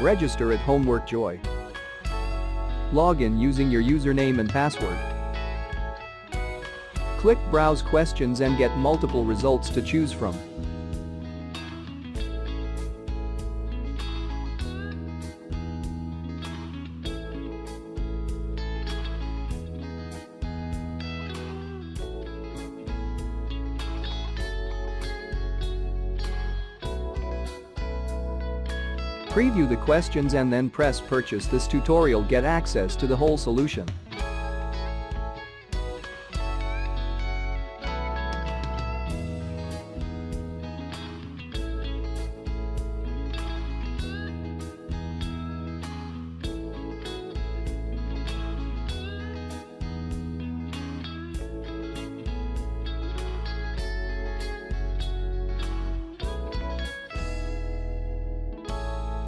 Register at Homework Joy. Log in using your username and password. Click Browse Questions and get multiple results to choose from. Preview the questions and then press Purchase. This tutorial get access to the whole solution.